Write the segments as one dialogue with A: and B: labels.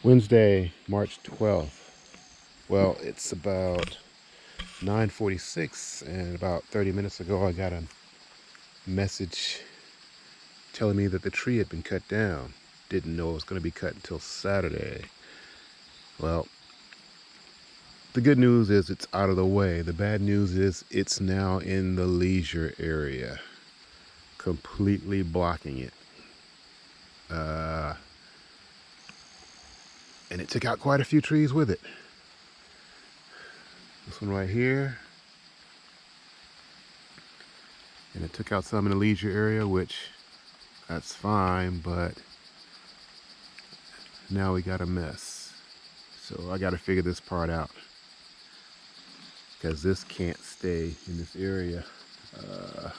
A: Wednesday, March 12th. Well, it's about 9:46 and about 30 minutes ago I got a message telling me that the tree had been cut down. Didn't know it was going to be cut until Saturday. Well, the good news is it's out of the way. The bad news is it's now in the leisure area, completely blocking it. And it took out quite a few trees with it. This one right here. And it took out some in the leisure area, which that's fine, but now we got a mess. So I got to figure this part out, because this can't stay in this area. Let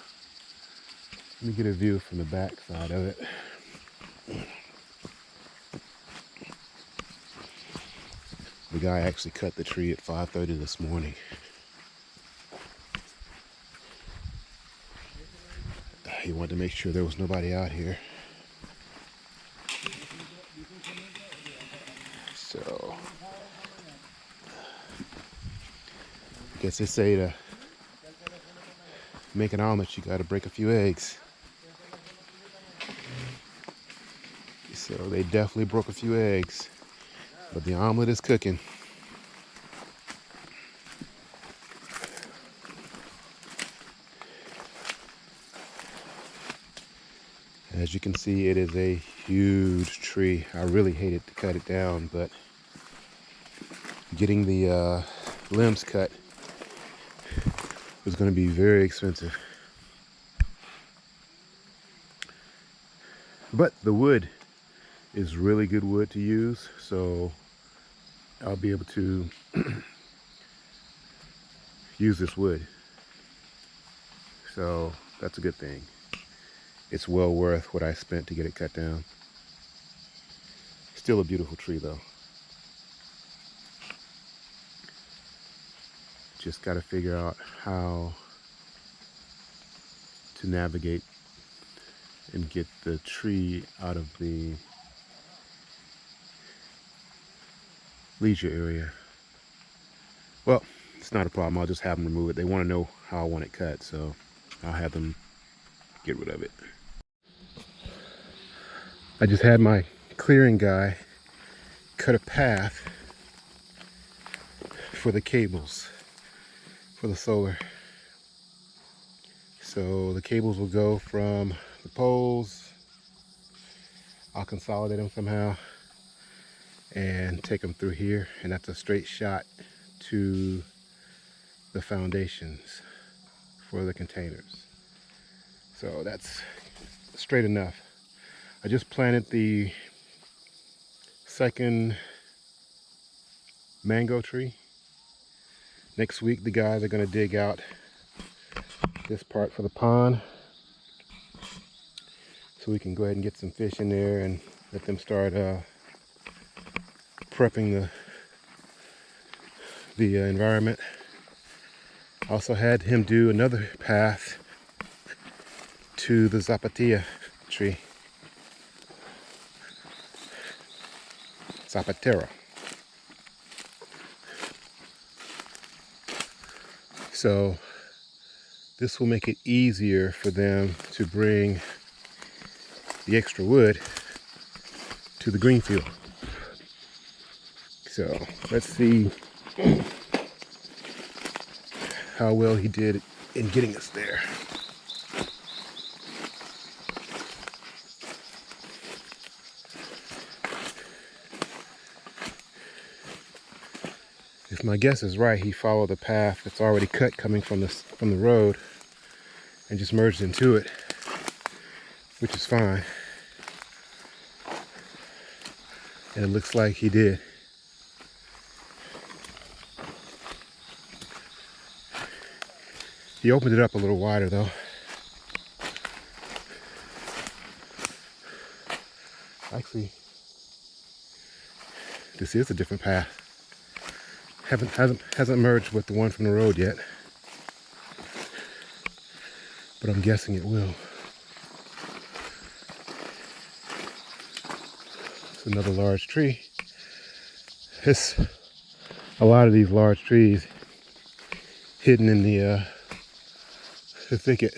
A: me get a view from the back side of it. The guy actually cut the tree at 5:30 this morning. He wanted to make sure there was nobody out here. So, I guess they say to make an omelet, you got to break a few eggs. So they definitely broke a few eggs, but the omelet is cooking. As you can see, it is a huge tree. I really hated to cut it down, but getting the limbs cut was going to be very expensive. But the wood is really good wood to use, so I'll be able to use this wood. So that's a good thing. It's well worth what I spent to get it cut down. Still a beautiful tree though. Just got to figure out how to navigate and get the tree out of the leisure area. Well, it's not a problem. I'll just have them remove it. They want to know how I want it cut, so I'll have them get rid of it. I just had my clearing guy cut a path for the cables for the solar. So the cables will go from the poles. I'll consolidate them somehow and take them through here, and that's a straight shot to the foundations for the containers. So that's straight enough. I just planted the second mango tree. Next week the guys are going to dig out this part for the pond, so we can go ahead and get some fish in there and let them start prepping the environment. I also had him do another path to the zapatilla tree. Zapatero. So this will make it easier for them to bring the extra wood to the green field. So let's see how well he did in getting us there. If my guess is right, he followed the path that's already cut coming from the road and just merged into it, which is fine. And it looks like he did. He opened it up a little wider though. Actually, this is a different path. Hasn't merged with the one from the road yet, but I'm guessing it will. It's another large tree. It's a lot of these large trees hidden in the thicket.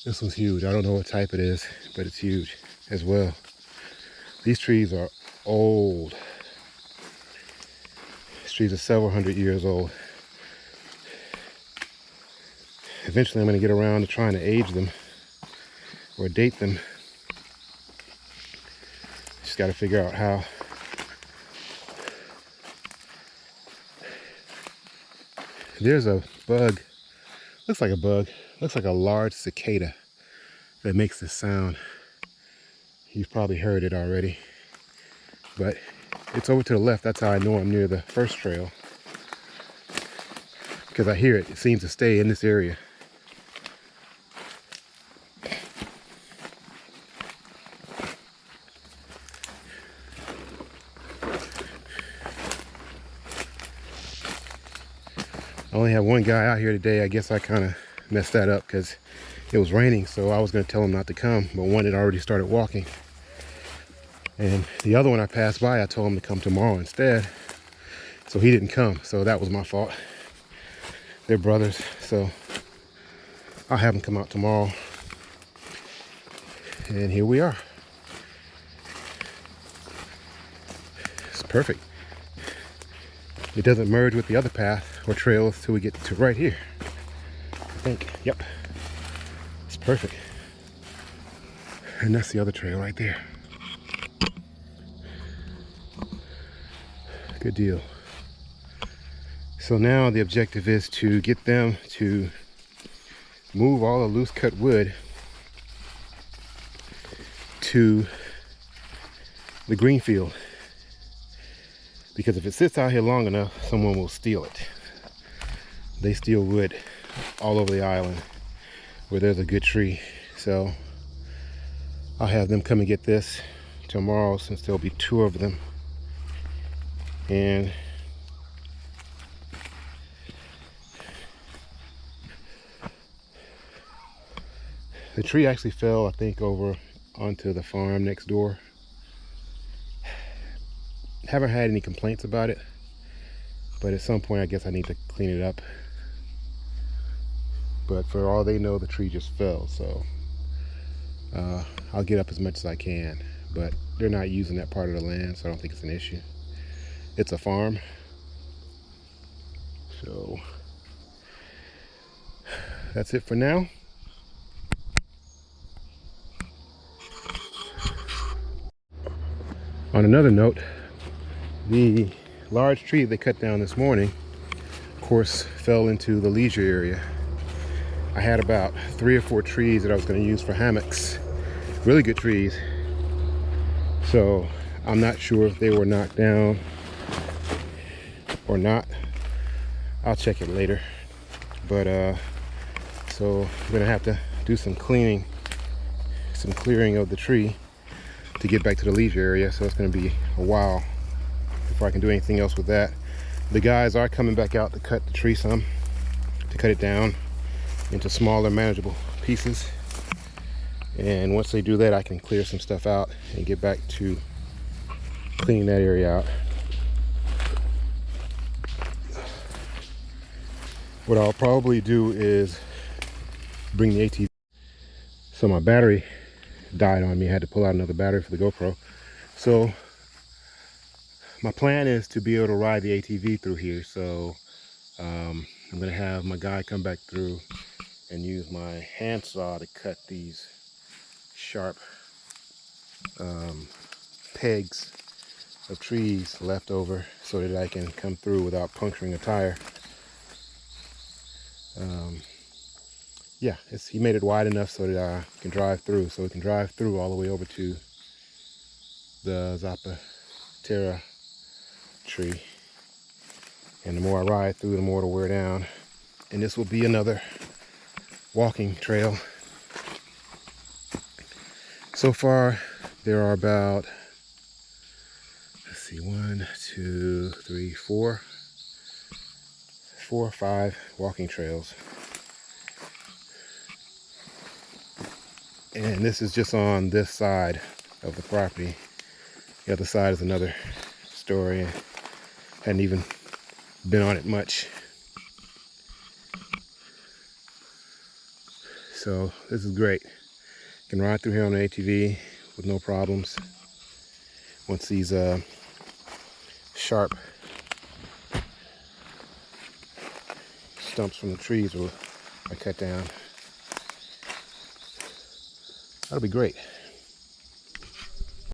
A: This one's huge. I don't know what type it is, but it's huge as well. These trees are old. These trees are several hundred years old. Eventually I'm going to get around to trying to age them or date them. Just got to figure out how. There's a bug, looks like a bug, looks like a large cicada that makes this sound. You've probably heard it already, but it's over to the left. That's how I know I'm near the first trail, because I hear it. It seems to stay in this area. I only have one guy out here today. I guess I kind of messed that up because it was raining, so I was going to tell him not to come, but one had already started walking. And the other one I passed by, I told him to come tomorrow instead. So he didn't come, so that was my fault. They're brothers, so I'll have them come out tomorrow. And here we are. It's perfect. It doesn't merge with the other path or trails till we get to right here. I think, yep. It's perfect. And that's the other trail right there. Good deal. So now the objective is to get them to move all the loose cut wood to the green field. Because if it sits out here long enough, someone will steal it. They steal wood all over the island where there's a good tree. So I'll have them come and get this tomorrow, since there'll be 2 of them. And the tree actually fell, I think, over onto the farm next door. Haven't had any complaints about it, but at some point I guess I need to clean it up. But for all they know, the tree just fell, so I'll get up as much as I can. But they're not using that part of the land, so I don't think it's an issue. It's a farm, so that's it for now. On another note, the large tree they cut down this morning, of course, fell into the leisure area. I had about 3 or 4 trees that I was going to use for hammocks. Really good trees. So I'm not sure if they were knocked down or not. I'll check it later. But so I'm going to have to do some cleaning, some clearing of the tree to get back to the leisure area. So it's going to be a while before I can do anything else with that. The guys are coming back out to cut the tree some, to cut it down into smaller, manageable pieces. And once they do that, I can clear some stuff out and get back to cleaning that area out. What I'll probably do is bring the ATV. So my battery died on me. I had to pull out another battery for the GoPro. So my plan is to be able to ride the ATV through here. So I'm going to have my guy come back through and use my handsaw to cut these sharp pegs of trees left over so that I can come through without puncturing a tire. Yeah, he made it wide enough so that I can drive through. So we can drive through all the way over to the Zapatera tree. And the more I ride through, the more it'll wear down. And this will be another walking trail. So far, there are about, let's see, 1, 2, 3, 4 or 5 walking trails. And this is just on this side of the property. The other side is another story. I hadn't even been on it much. So this is great. Can ride through here on the ATV with no problems. Once these sharp stumps from the trees are cut down, that'll be great.